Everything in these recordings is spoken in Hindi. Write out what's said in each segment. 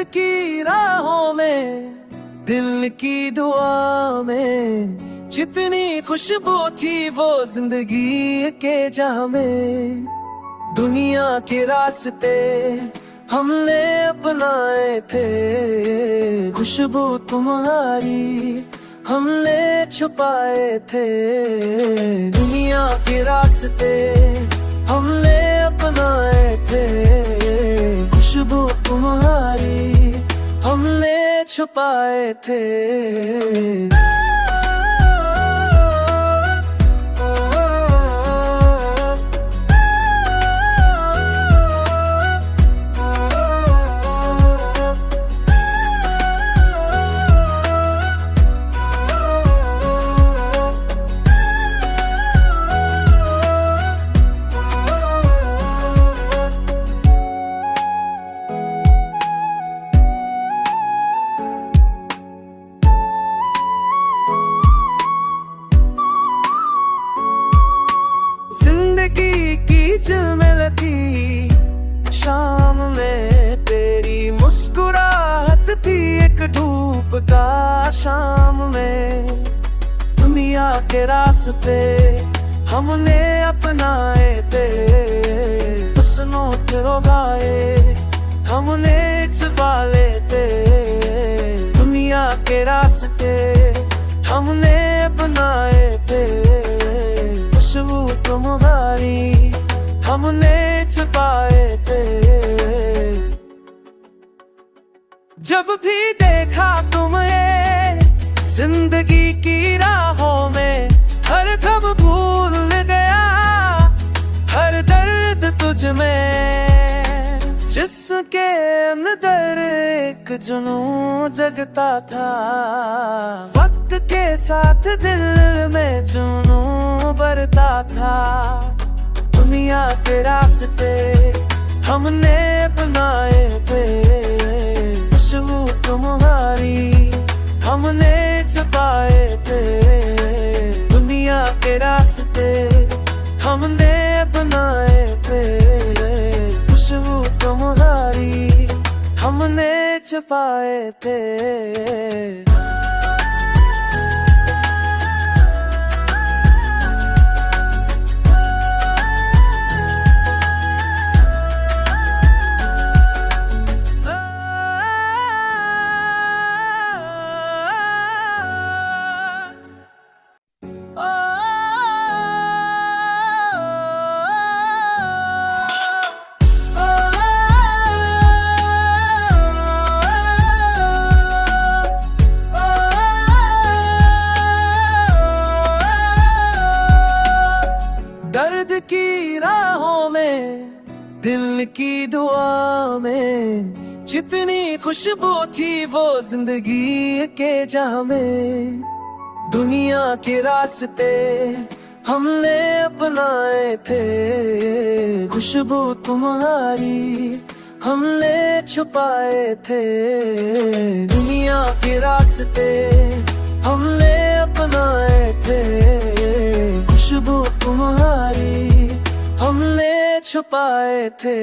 की राहों में, दिल की दुआ में, जितनी खुशबू थी वो जिंदगी के जहां में। दुनिया के रास्ते हमने अपनाए थे, खुशबू तुम्हारी हमने छुपाए थे। दुनिया के रास्ते हमने अपनाए थे, खुशबू तुम्हारी हमने छुपाए थे। जिंदगी की झिलमिलती शाम में तेरी मुस्कुराहट थी, एक धूप का शाम में। दुनिया के रास्ते हमने अपनाए थे, हुस्नों के रोगाए हमने छुपा लेते। दुनिया के रास्ते हमने अपनाए थे, खुशबू तुम्हारी हमने छुपाए थे। जब भी देखा तुम्हें जिंदगी की राहों में, हर गम भूल गया, हर दर्द तुझ में, जिसके अंदर एक जुनून जगता था। वक्त के साथ दिल में जुनून बढ़ता था। दुनिया के रास्ते हमने अपनाए थे, खुशबू तुम्हारी हमने छुपाए थे। दुनिया के रास्ते हमने अपनाए थे, खुशबू तुम्हारी हमने छुपाए थे। दर्द की राहों में, दिल की दुआ में, जितनी खुशबू थी वो जिंदगी के जहां में। दुनिया के रास्ते हमने अपनाए थे, खुशबू तुम्हारी हमने छुपाए थे। दुनिया के रास्ते हमने अपनाए थे, खुशबू तुम्हारी हमने छुपाए थे।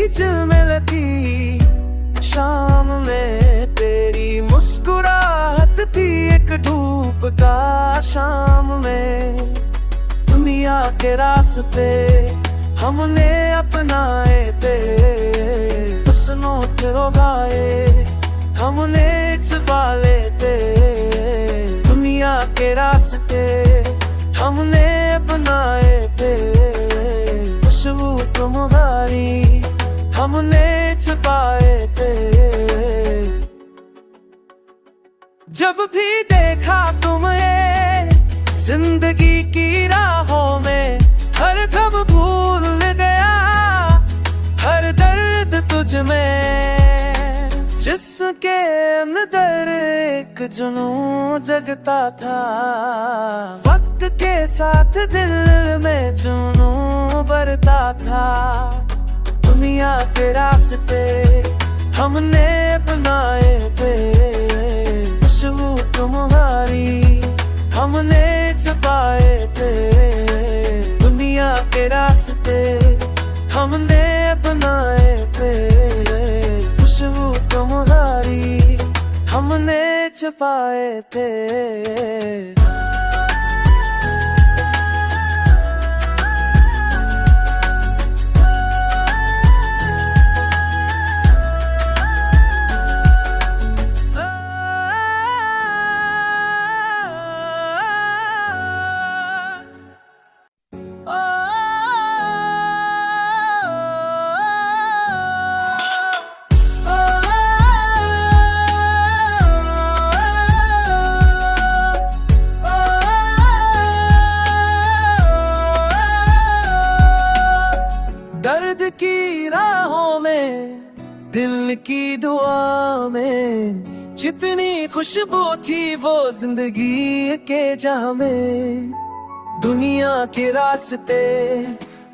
झिलमिलती शाम में तेरी मुस्कुराहट थी, एक धूप का शाम में। दुनिया के रास्ते हमने अपनाए थे, हुस्नों के रोगाए हमने छुपा लेते। दुनिया के रास्ते हमने अपनाए थे, खुशबू तुम्हारी हमने छुपाए थे। जब भी देखा तुम्हें जिंदगी की राहों में, अंदर एक जुनून जगता था, वक्त के साथ दिल में जुनून बढ़ता था। दुनिया के रास्ते हमने बनाए थे, खुशबू तुम्हारी हमने छुपाए थे। दुनिया के रास्ते हमने बनाए थे, खुशबू तुम्हारी हमने छुपाए थे। दर्द की राहों में, दिल की दुआ में, जितनी खुशबू थी वो जिंदगी के जहां में। दुनिया के रास्ते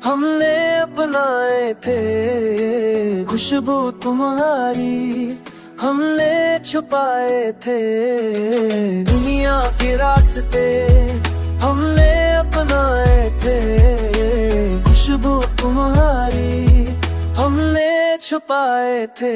हमने अपनाए थे, खुशबू तुम्हारी हमने छुपाए थे। दुनिया के रास्ते हमने अपनाए थे, खुशबू तुम्हारी हमने छुपाए थे।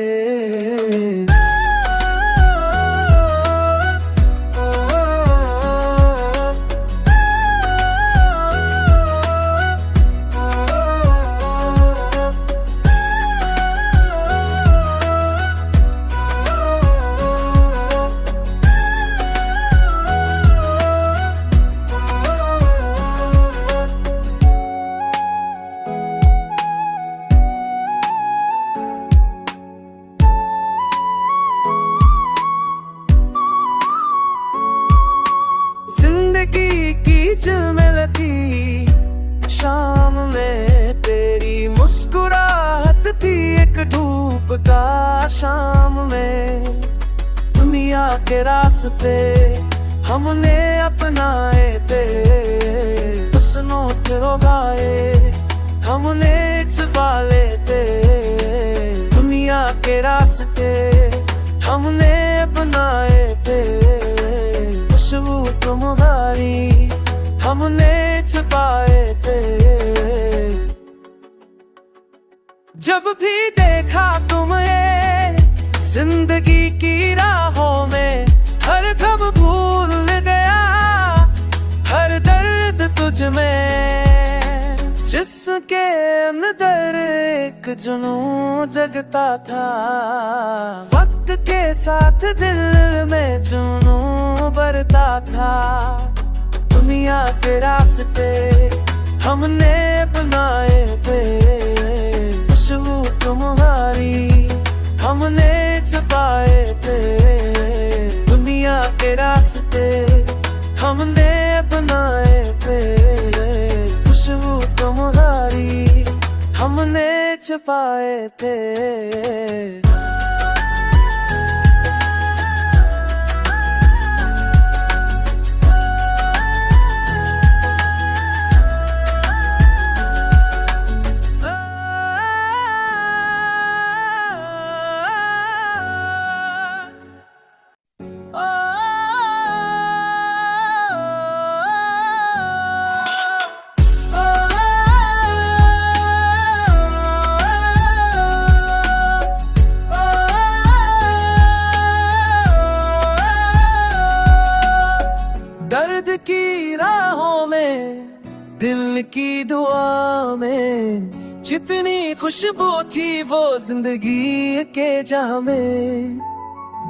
जिंदगी की झिलमिलती शाम में तेरी मुस्कुराहट थी, एक धूप का शाम में। दुनिया के रास्ते हमने अपनाए थे, हुस्नों के रोगाए हमने छुपा लेते। दुनिया के रास्ते हमने अपनाए थे, खुशबू तुम्हारी हमने छुपाए थे। जब भी देखा तुम्हें जिंदगी की राहों में, हर गम भूल गया, हर दर्द तुझ में, जिसके अंदर एक जुनून जगता था। वक्त के साथ दिल में जुनून बढ़ता था। दुनिया के रास्ते हमने बनाए थे, खुशबू तुम्हारी हमने छुपाए थे। दुनिया के रास्ते हमने बनाए थे, खुशबू तुम्हारी हमने छुपाए थे। दर्द की राहों में, दिल की दुआ में, जितनी खुशबू थी वो जिंदगी के जहां में।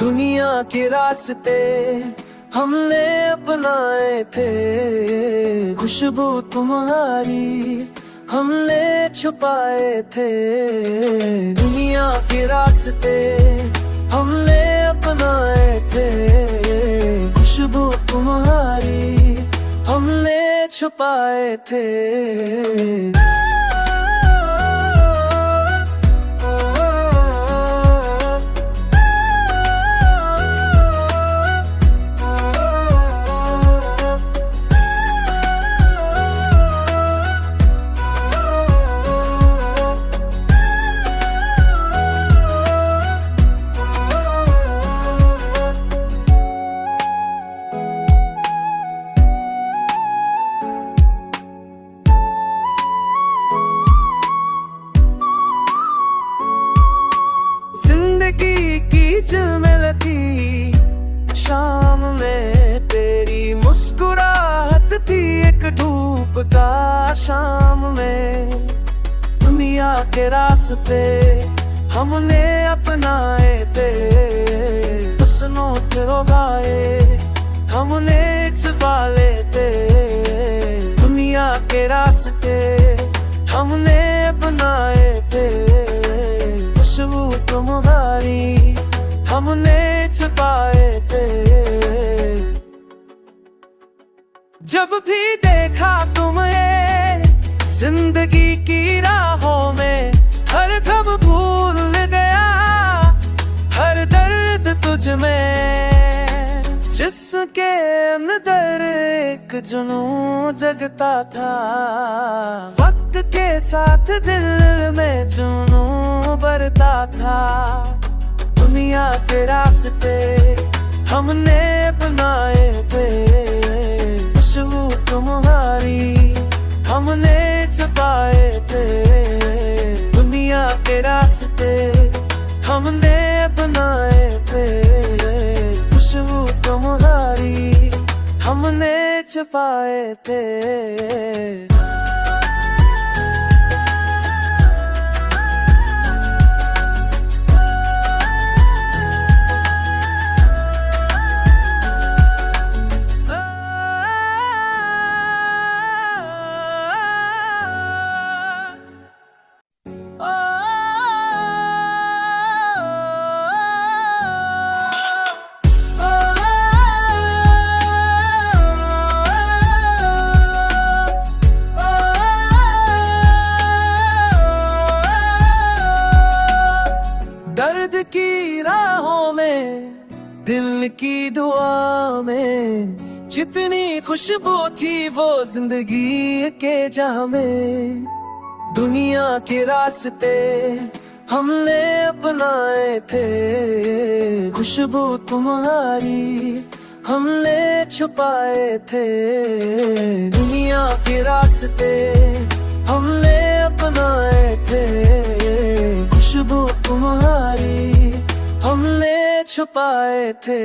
दुनिया के रास्ते हमने अपनाए थे, खुशबू तुम्हारी हमने छुपाए थे। दुनिया के रास्ते हमने अपनाए थे, खुशबू तुम्हारी हमने छुपाए थे। धूप का शाम में। दुनिया के रास्ते हमने अपनाए थे, हुस्नों के रोगाए हमने छुपा लेते। दुनिया के रास्ते हमने अपनाए थे, खुशबू तुम्हारी हमने छुपाए थे। जब भी देखा तुम्हें जिंदगी की राहों में, हर गम भूल गया, हर दर्द तुझ में, जिसके अंदर एक जुनून जगता था। वक्त के साथ दिल में जुनून बढ़ता था। दुनिया के रास्ते हमने अपनाए थे, खुशबू तुम्हारी हमने छुपाए थे। दुनिया के रास्ते हमने अपनाए थे, खुशबू तुम्हारी हमने छुपाए थे। दर्द की राहों में, दिल की दुआ में, जितनी खुशबू थी वो जिंदगी के जहां में। दुनिया के रास्ते हमने अपनाए थे, खुशबू तुम्हारी हमने छुपाए थे। दुनिया के रास्ते हमने अपनाए थे, खुशबू तुम्हारी हमने छुपाए थे।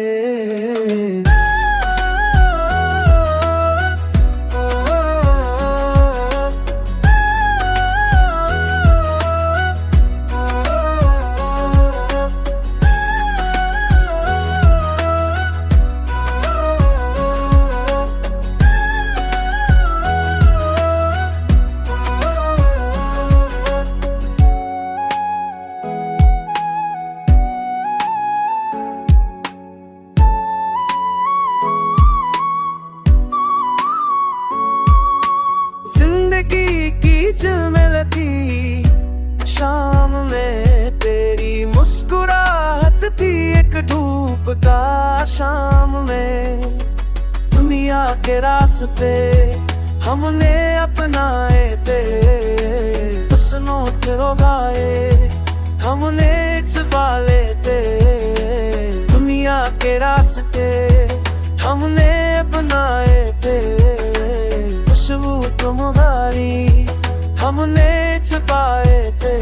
जिंदगी की झिलमिलती शाम में तेरी मुस्कुराहट थी, एक धूप का शाम में। दुनिया के रास्ते हमने अपनाए थे, हुस्नों के रोगाए हमने छुपा लेते। दुनिया के रास्ते हमने अपनाए थे, खुशबू तुम्हारी हमने छुपाए थे।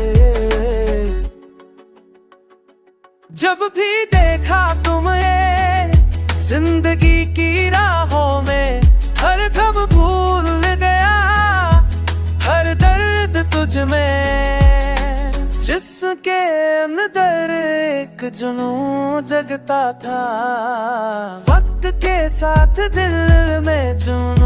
जब भी देखा तुम्हें जिंदगी की राहों में, हर गम भूल गया, हर दर्द तुझ में, जिसके अंदर एक जुनून जगता था। वक्त के साथ दिल में जुनून